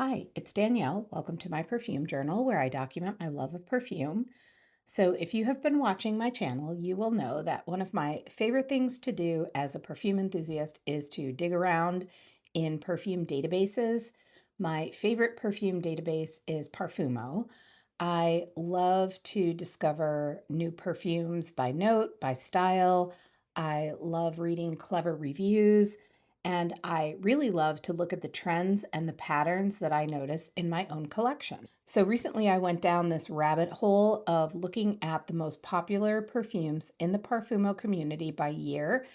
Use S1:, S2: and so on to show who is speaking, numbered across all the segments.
S1: Hi, it's Danielle. Welcome to my perfume journal where I document my love of perfume. So, if you have been watching my channel, you will know that one of my favorite things to do as a perfume enthusiast is to dig around in perfume databases. My favorite perfume database is Parfumo. I love to discover new perfumes by note, by style. I love reading clever reviews. And I really love to look at the trends and the patterns that I notice in my own collection. So recently I went down this rabbit hole of looking at the most popular perfumes in the Parfumo community by year.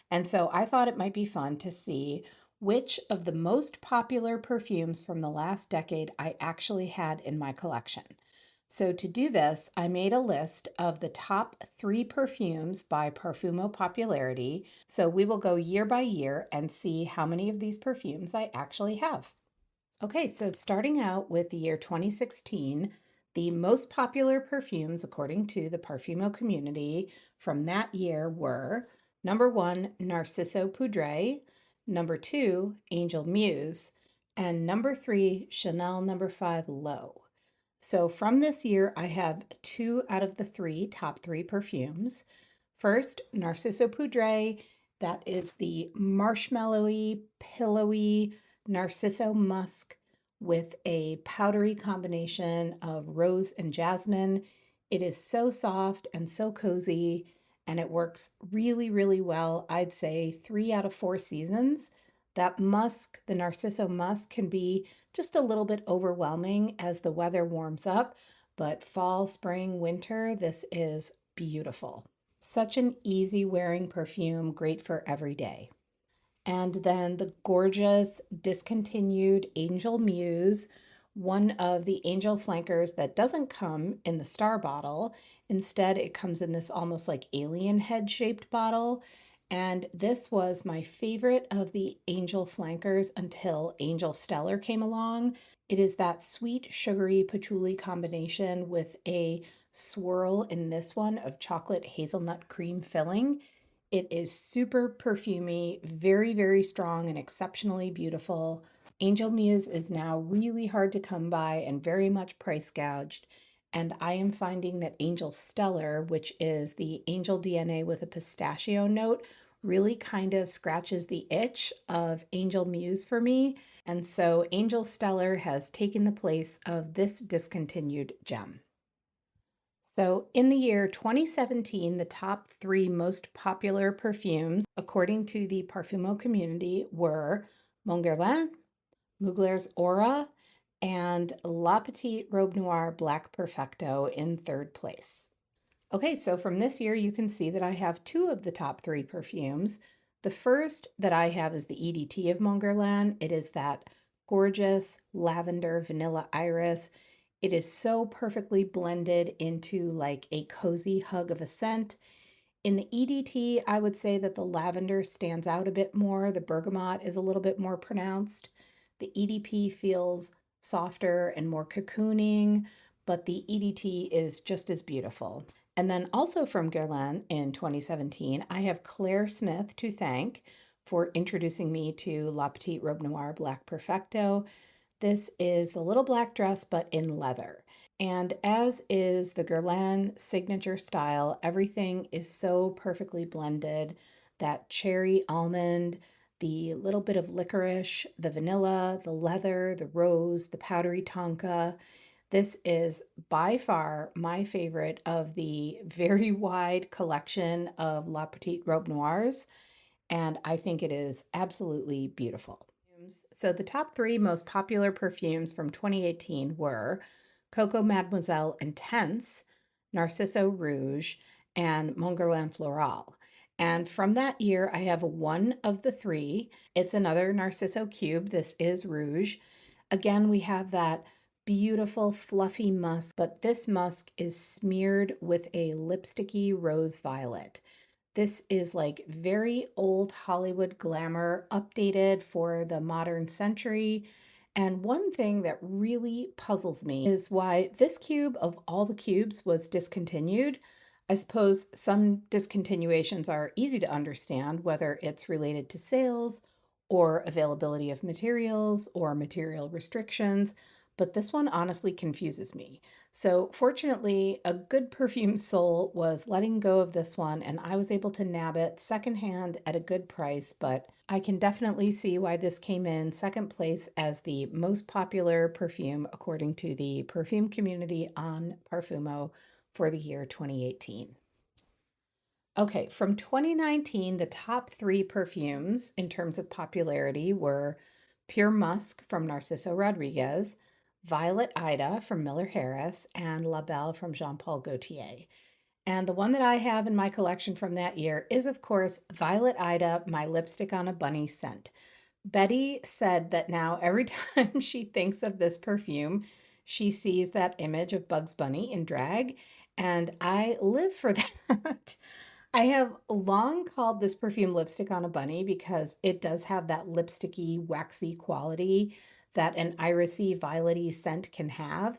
S1: And so I thought it might be fun to see which of the most popular perfumes from the last decade I actually had in my collection. So to do this, I made a list of the top 3 perfumes by Parfumo popularity. So we will go year by year and see how many of these perfumes I actually have. Okay, so starting out with the year 2016, the most popular perfumes according to the Parfumo community from that year were number 1, Narciso Poudrée, number 2, Angel Muse, and number 3, Chanel number 5 Low. So from this year, I have 2 out of the top 3 perfumes. First, Narciso Poudrée. That is the marshmallowy, pillowy Narciso musk with a powdery combination of rose and jasmine. It is so soft and so cozy, and it works really, really well. I'd say 3 out of 4 seasons. That musk, the Narciso musk, can be just a little bit overwhelming as the weather warms up, but fall, spring, winter, this is beautiful. Such an easy wearing perfume, great for every day. And then the gorgeous discontinued Angel Muse, one of the Angel flankers that doesn't come in the star bottle. Instead, it comes in this almost like alien head shaped bottle. And this was my favorite of the Angel flankers until Angel Stellar came along. It is that sweet, sugary patchouli combination with a swirl in this one of chocolate hazelnut cream filling. It is super perfumey, very, very strong, and exceptionally beautiful. Angel Muse is now really hard to come by and very much price gouged. And I am finding that Angel Stellar, which is the angel DNA with a pistachio note, really kind of scratches the itch of Angel Muse for me. And so Angel Stellar has taken the place of this discontinued gem. So, in the year 2017, the top 3 most popular perfumes, according to the Parfumo community, were Mon Guerlain, Mugler's Aura, and La Petite Robe Noire Black Perfecto in 3rd place. Okay, so from this year, you can see that I have 2 of the top 3 perfumes. The first that I have is the EDT of Mon Guerlain. It is that gorgeous lavender vanilla iris. It is so perfectly blended into like a cozy hug of a scent. In the EDT, I would say that the lavender stands out a bit more. The bergamot is a little bit more pronounced. The EDP feels softer and more cocooning, but the EDT is just as beautiful. And then also from Guerlain in 2017, I have Claire Smith to thank for introducing me to La Petite Robe Noire Black Perfecto. This is the little black dress, but in leather. And as is the Guerlain signature style, everything is so perfectly blended. That cherry almond, the little bit of licorice, the vanilla, the leather, the rose, the powdery tonka. This is by far my favorite of the very wide collection of La Petite Robe Noirs, and I think it is absolutely beautiful. So the top 3 most popular perfumes from 2018 were Coco Mademoiselle Intense, Narciso Rouge, and Mon Guerlain Floral. And from that year, I have 1 of the 3. It's another Narciso cube. This is Rouge. Again, we have that beautiful fluffy musk, but this musk is smeared with a lipsticky rose violet. This is like very old Hollywood glamour, updated for the modern century. And one thing that really puzzles me is why this cube of all the cubes was discontinued. I suppose some discontinuations are easy to understand, whether it's related to sales or availability of materials or material restrictions, but this one honestly confuses me. So fortunately, a good perfume soul was letting go of this one and I was able to nab it secondhand at a good price, but I can definitely see why this came in second place as the most popular perfume according to the perfume community on Parfumo for the year 2018. Okay, from 2019, the top three perfumes in terms of popularity were Pure Musk from Narciso Rodriguez, Violet Ida from Miller Harris, and La Belle from Jean Paul Gaultier. And the one that I have in my collection from that year is, of course, Violet Ida, my lipstick on a bunny scent. Betty said that now every time she thinks of this perfume, she sees that image of Bugs Bunny in drag, and I live for that. I have long called this perfume lipstick on a bunny because it does have that lipsticky, waxy quality that an irisy, violety scent can have.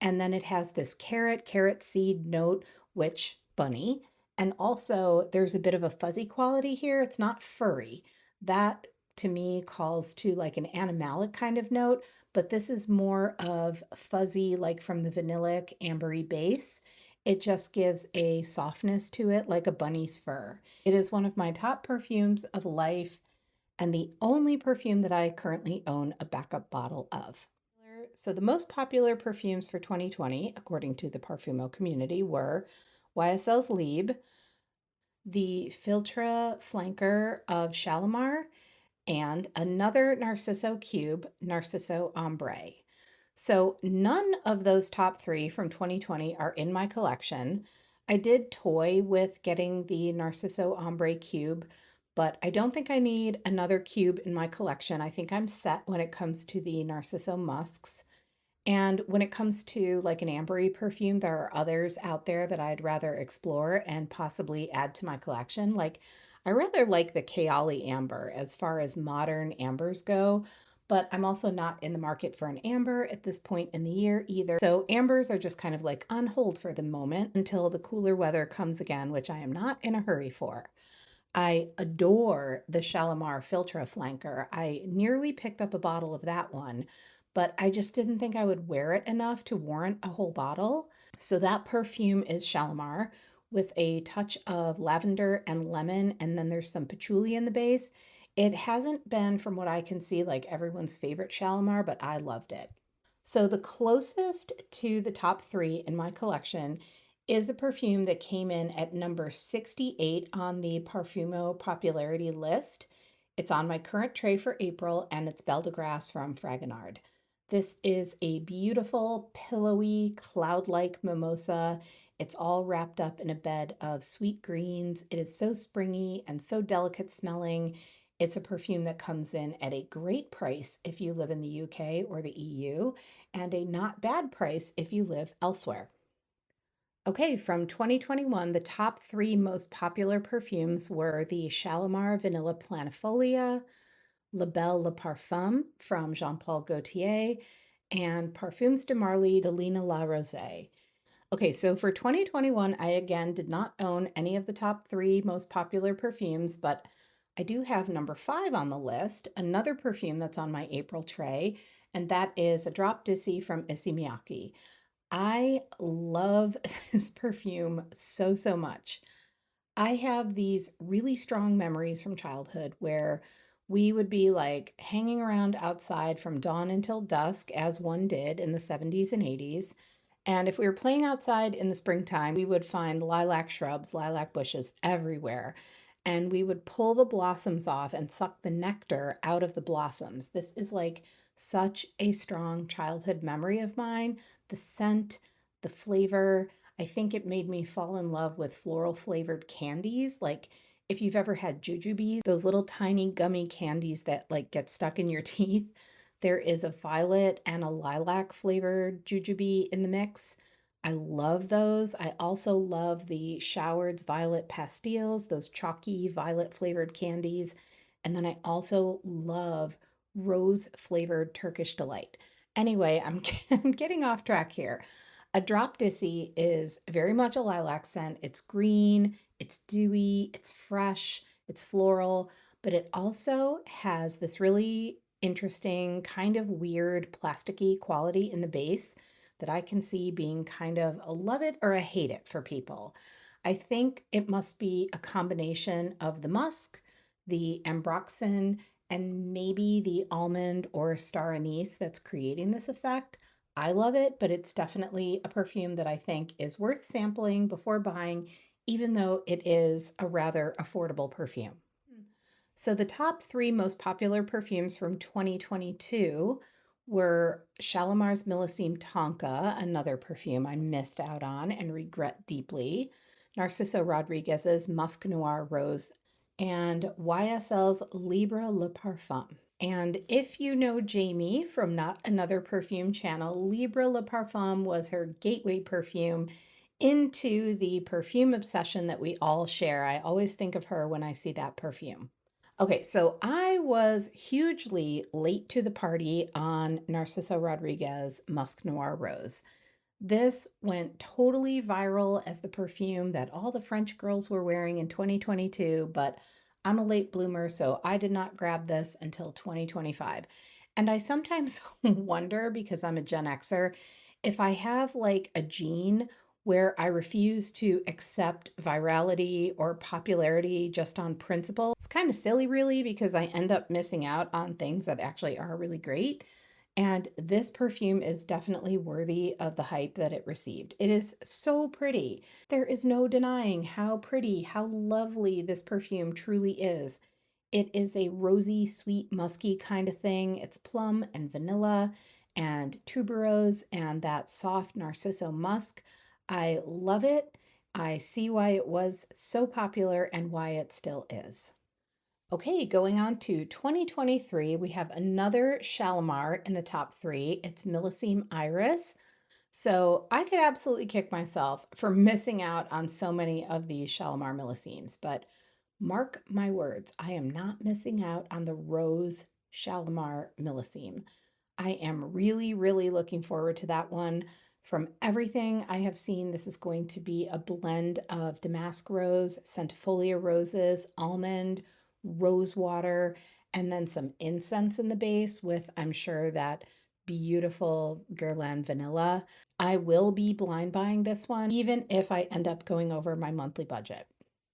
S1: And then it has this carrot seed note, which bunny. And also there's a bit of a fuzzy quality here. It's not furry. That to me calls to like an animalic kind of note, but this is more of fuzzy, like from the vanillic ambery base. It just gives a softness to it like a bunny's fur. It is one of my top perfumes of life and the only perfume that I currently own a backup bottle of. So the most popular perfumes for 2020, according to the Parfumo community, were YSL's Libre, the Filtre Flanker of Shalimar, and another Narciso cube, Narciso Ombre. So none of those top three from 2020 are in my collection. I did toy with getting the Narciso Ombre cube, but I don't think I need another cube in my collection. I think I'm set when it comes to the Narciso musks. And when it comes to like an ambery perfume, there are others out there that I'd rather explore and possibly add to my collection. Like I rather like the Kayali amber as far as modern ambers go, but I'm also not in the market for an amber at this point in the year either. So ambers are just kind of like on hold for the moment until the cooler weather comes again, which I am not in a hurry for. I adore the Shalimar Filtre Flanker. I nearly picked up a bottle of that one, but I just didn't think I would wear it enough to warrant a whole bottle. So that perfume is Shalimar with a touch of lavender and lemon, and then there's some patchouli in the base. It hasn't been, from what I can see, like everyone's favorite Shalimar, but I loved it. So the closest to the top three in my collection is a perfume that came in at number 68 on the Parfumo popularity list. It's on my current tray for April, and it's Belle de Grasse from Fragonard. This is a beautiful, pillowy, cloud-like mimosa. It's all wrapped up in a bed of sweet greens. It is so springy and so delicate smelling. It's a perfume that comes in at a great price if you live in the UK or the EU, and a not bad price if you live elsewhere. Okay, from 2021, the top three most popular perfumes were the Shalimar Vanilla Planifolia, La Belle Le Parfum from Jean Paul Gaultier, and Parfums de Marly de Lina La Rosée. Okay, so for 2021, I again did not own any of the top three most popular perfumes, but I do have number 5 on the list, another perfume that's on my April tray, and that is a Drop Dissy from Issey Miyake. I love this perfume so, so much. I have these really strong memories from childhood where we would be like hanging around outside from dawn until dusk, as one did in the 70s and 80s. And if we were playing outside in the springtime, we would find lilac shrubs, lilac bushes everywhere. And we would pull the blossoms off and suck the nectar out of the blossoms. This is like such a strong childhood memory of mine. The scent, the flavor, I think it made me fall in love with floral flavored candies. Like if you've ever had jujubes, those little tiny gummy candies that like get stuck in your teeth, there is a violet and a lilac flavored jujube in the mix. I love those. I also love the Showered's Violet Pastilles, those chalky violet flavored candies. And then I also love rose flavored Turkish Delight. Anyway, I'm getting off track here. A drop dissy is very much a lilac scent. It's green, it's dewy, it's fresh, it's floral, but it also has this really interesting, kind of weird plasticky quality in the base that I can see being kind of a love it or a hate it for people. I think it must be a combination of the musk, the ambroxan, and maybe the almond or star anise that's creating this effect. I love it, but it's definitely a perfume that I think is worth sampling before buying, even though it is a rather affordable perfume. So the top three most popular perfumes from 2022 were Shalimar's Millesime Tonka, another perfume I missed out on and regret deeply, Narciso Rodriguez's Musc Noir Rose, and YSL's Libre Le Parfum. And if you know Jamie from Not Another Perfume channel, Libre Le Parfum was her gateway perfume into the perfume obsession that we all share. I always think of her when I see that perfume. Okay, so I was hugely late to the party on Narciso Rodriguez Musc Noir Rose. This went totally viral as the perfume that all the French girls were wearing in 2022, but I'm a late bloomer, so I did not grab this until 2025. And I sometimes wonder, because I'm a Gen Xer, if I have like a gene where I refuse to accept virality or popularity just on principle. It's kind of silly, really, because I end up missing out on things that actually are really great. And this perfume is definitely worthy of the hype that it received. It is so pretty. There is no denying how pretty, how lovely this perfume truly is. It is a rosy, sweet, musky kind of thing. It's plum and vanilla and tuberose and that soft narciso musk. I love it. I see why it was so popular and why it still is. Okay, going on to 2023, we have another Shalimar in the top three. It's Millesime Iris. So I could absolutely kick myself for missing out on so many of these Shalimar Millesimes, but mark my words, I am not missing out on the Rose Shalimar Millesime. I am really, really looking forward to that one. From everything I have seen, this is going to be a blend of damask rose, centifolia roses, almond, rose water, and then some incense in the base with, I'm sure, that beautiful Guerlain vanilla. I will be blind buying this one, even if I end up going over my monthly budget.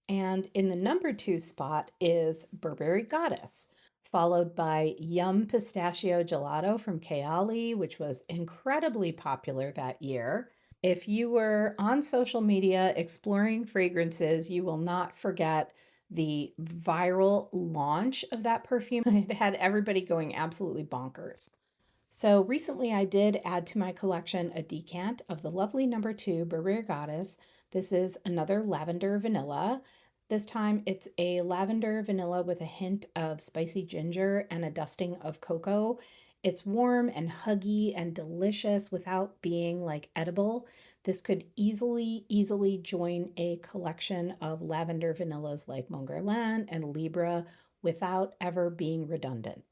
S1: And in the number 2 spot is Burberry Goddess, followed by Yum Pistachio Gelato from Kayali, which was incredibly popular that year. If you were on social media exploring fragrances, you will not forget the viral launch of that perfume. It had everybody going absolutely bonkers. So recently I did add to my collection a decant of the lovely number 2 Burberry Goddess. This is another lavender vanilla. This time it's a lavender vanilla with a hint of spicy ginger and a dusting of cocoa. It's warm and huggy and delicious without being like edible. This could easily join a collection of lavender vanillas like Mon Guerlain and LIBRE without ever being redundant.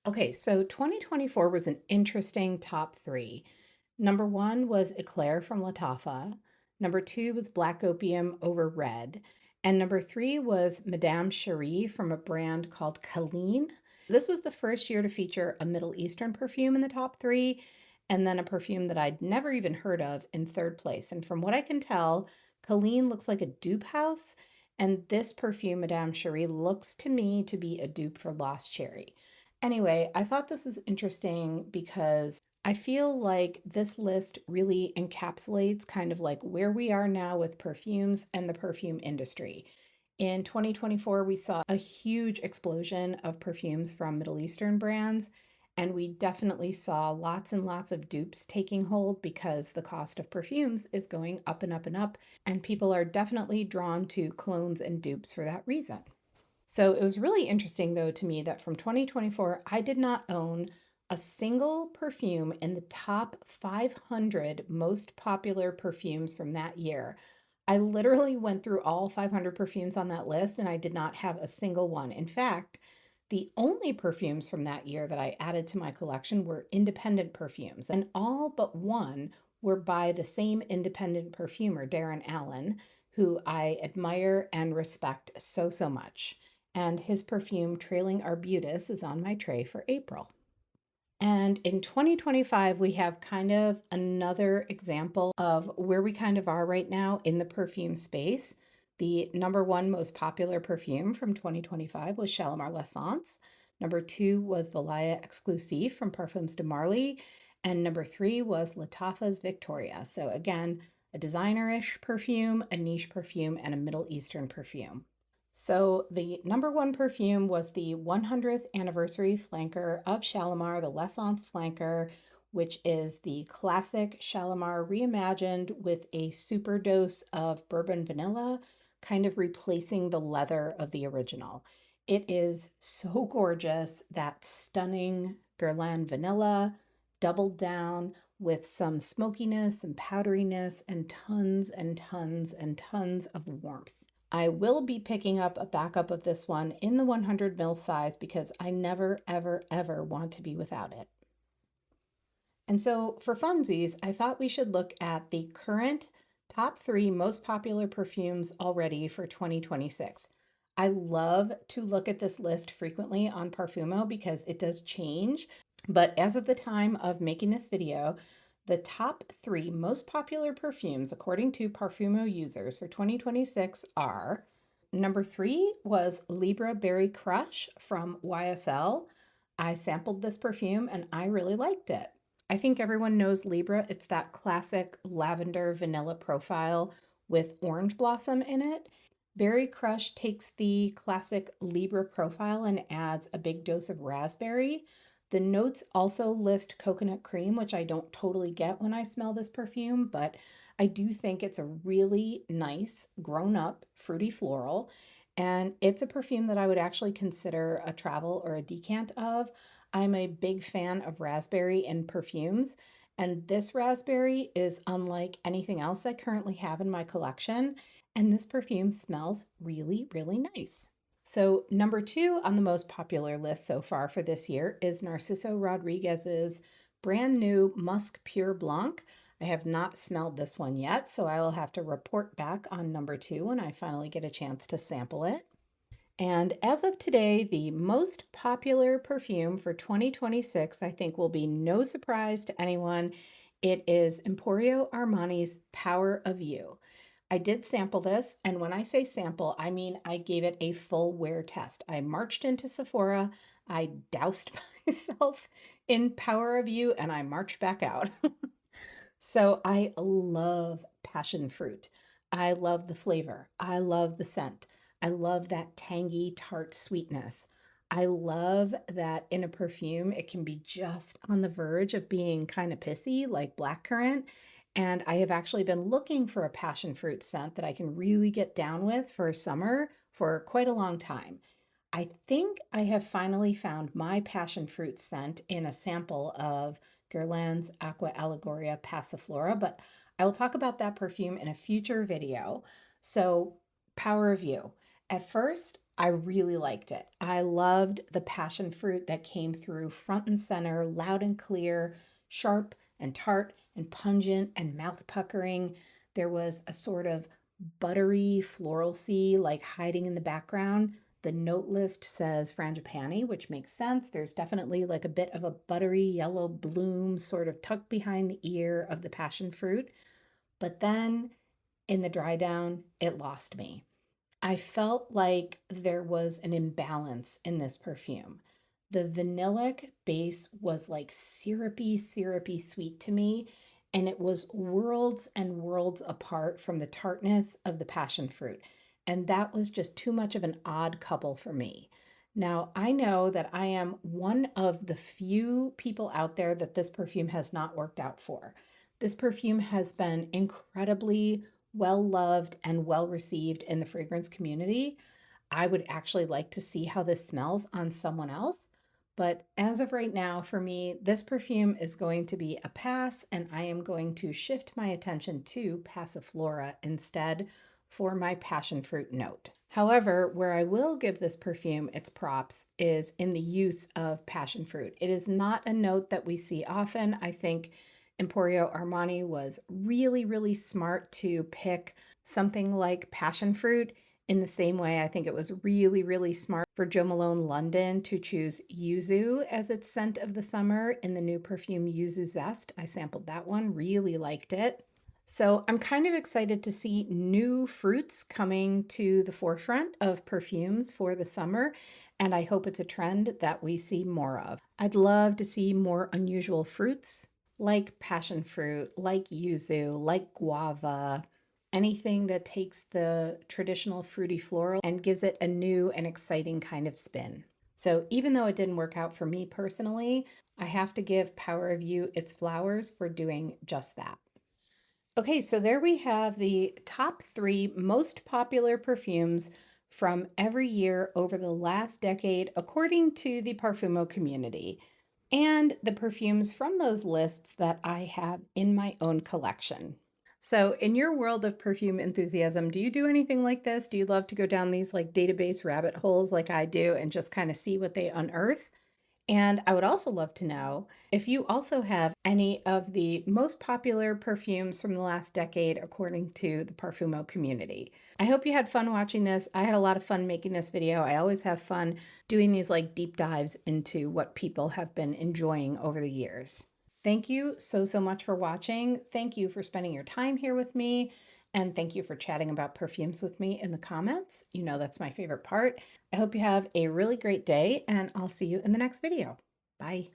S1: Okay, so 2024 was an interesting top three. Number 1 was Eclair from Lattafa. Number 2 was Black Opium over Red. And number 3 was Madame Cherie from a brand called Colleen. This was the first year to feature a Middle Eastern perfume in the top three, and then a perfume that I'd never even heard of in third place. And from what I can tell, Colleen looks like a dupe house, and this perfume, Madame Cherie, looks to me to be a dupe for Lost Cherry. Anyway, I thought this was interesting because I feel like this list really encapsulates kind of like where we are now with perfumes and the perfume industry. In 2024, we saw a huge explosion of perfumes from Middle Eastern brands, and we definitely saw lots and lots of dupes taking hold because the cost of perfumes is going up and up and up, and people are definitely drawn to clones and dupes for that reason. So it was really interesting, though, to me that from 2024, I did not own a single perfume in the top 500 most popular perfumes from that year. I literally went through all 500 perfumes on that list and I did not have a single one. In fact, the only perfumes from that year that I added to my collection were independent perfumes, and all but one were by the same independent perfumer, Darren Allen, who I admire and respect so much. and his perfume Trailing Arbutus is on my tray for April. And in 2025, we have kind of another example of where we kind of are right now in the perfume space. The number one most popular perfume from 2025 was Shalimar L'Essence. Number two was Valaya Exclusive from Parfums de Marly. And number three was Lattafa's Victoria. So again, a designer-ish perfume, a niche perfume, and a Middle Eastern perfume. So the number one perfume was the 100th anniversary flanker of Shalimar, the L'Essence flanker, which is the classic Shalimar reimagined with a super dose of bourbon vanilla, kind of replacing the leather of the original. It is so gorgeous, that stunning Guerlain vanilla, doubled down with some smokiness and powderiness and tons and tons and tons of warmth. I will be picking up a backup of this one in the 100 ml size because I never, ever, ever want to be without it. And so for funsies, I thought we should look at the current top 3 most popular perfumes already for 2026. I love to look at this list frequently on Parfumo because it does change. But as of the time of making this video, the top 3 most popular perfumes, according to Parfumo users for 2026 are: number 3 was Libre Berry Crush from YSL. I sampled this perfume and I really liked it. I think everyone knows Libre. It's that classic lavender vanilla profile with orange blossom in it. Berry Crush takes the classic Libre profile and adds a big dose of raspberry. The notes also list coconut cream, which I don't totally get when I smell this perfume, but I do think it's a really nice, grown-up, fruity floral, and it's a perfume that I would actually consider a travel or a decant of. I'm a big fan of raspberry in perfumes, and this raspberry is unlike anything else I currently have in my collection, and this perfume smells really, really nice. So number 2 on the most popular list so far for this year is Narciso Rodriguez's brand new Musc Pure Blanc. I have not smelled this one yet, so I will have to report back on number 2 when I finally get a chance to sample it. And as of today, the most popular perfume for 2026, I think will be no surprise to anyone. It is Emporio Armani's Power of You. I did sample this, and when I say sample, I mean I gave it a full wear test. I marched into Sephora, I doused myself in Power of You, and I marched back out. So I love passion fruit. I love the flavor. I love the scent. I love that tangy, tart sweetness. I love that in a perfume, it can be just on the verge of being kind of pissy, like blackcurrant. And I have actually been looking for a passion fruit scent that I can really get down with for summer for quite a long time. I think I have finally found my passion fruit scent in a sample of Guerlain's Aqua Allegoria Passiflora, but I will talk about that perfume in a future video. So, Power of You. At first, I really liked it. I loved the passion fruit that came through front and center, loud and clear, sharp and tart and pungent and mouth puckering. There was a sort of buttery floralcy like hiding in the background. The note list says frangipani, which makes sense. There's definitely like a bit of a buttery yellow bloom sort of tucked behind the ear of the passion fruit. But then in the dry down, it lost me. I felt like there was an imbalance in this perfume. The vanillic base was like syrupy, syrupy sweet to me, and it was worlds and worlds apart from the tartness of the passion fruit. And that was just too much of an odd couple for me. Now, I know that I am one of the few people out there that this perfume has not worked out for. This perfume has been incredibly well loved and well received in the fragrance community. I would actually like to see how this smells on someone else. But as of right now, for me, this perfume is going to be a pass, and I am going to shift my attention to Passiflora instead for my passion fruit note. However, where I will give this perfume its props is in the use of passion fruit. It is not a note that we see often. I think Emporio Armani was really, really smart to pick something like passion fruit In the same way, I think it was really, really smart for Jo Malone London to choose Yuzu as its scent of the summer in the new perfume Yuzu Zest. I sampled that one, really liked it. So I'm kind of excited to see new fruits coming to the forefront of perfumes for the summer, and I hope it's a trend that we see more of. I'd love to see more unusual fruits like passion fruit, like yuzu, like guava, anything that takes the traditional fruity floral and gives it a new and exciting kind of spin. So even though it didn't work out for me personally, I have to give Power of You its flowers for doing just that. Okay, so there we have the top 3 most popular perfumes from every year over the last decade, according to the Parfumo community, and the perfumes from those lists that I have in my own collection. So, in your world of perfume enthusiasm, do you do anything like this? Do you love to go down these like database rabbit holes like I do and just kind of see what they unearth? And I would also love to know if you also have any of the most popular perfumes from the last decade according to the Parfumo community. I hope you had fun watching this. I had a lot of fun making this video. I always have fun doing these like deep dives into what people have been enjoying over the years. Thank you so, so much for watching. Thank you for spending your time here with me. And thank you for chatting about perfumes with me in the comments. You know that's my favorite part. I hope you have a really great day, and I'll see you in the next video. Bye.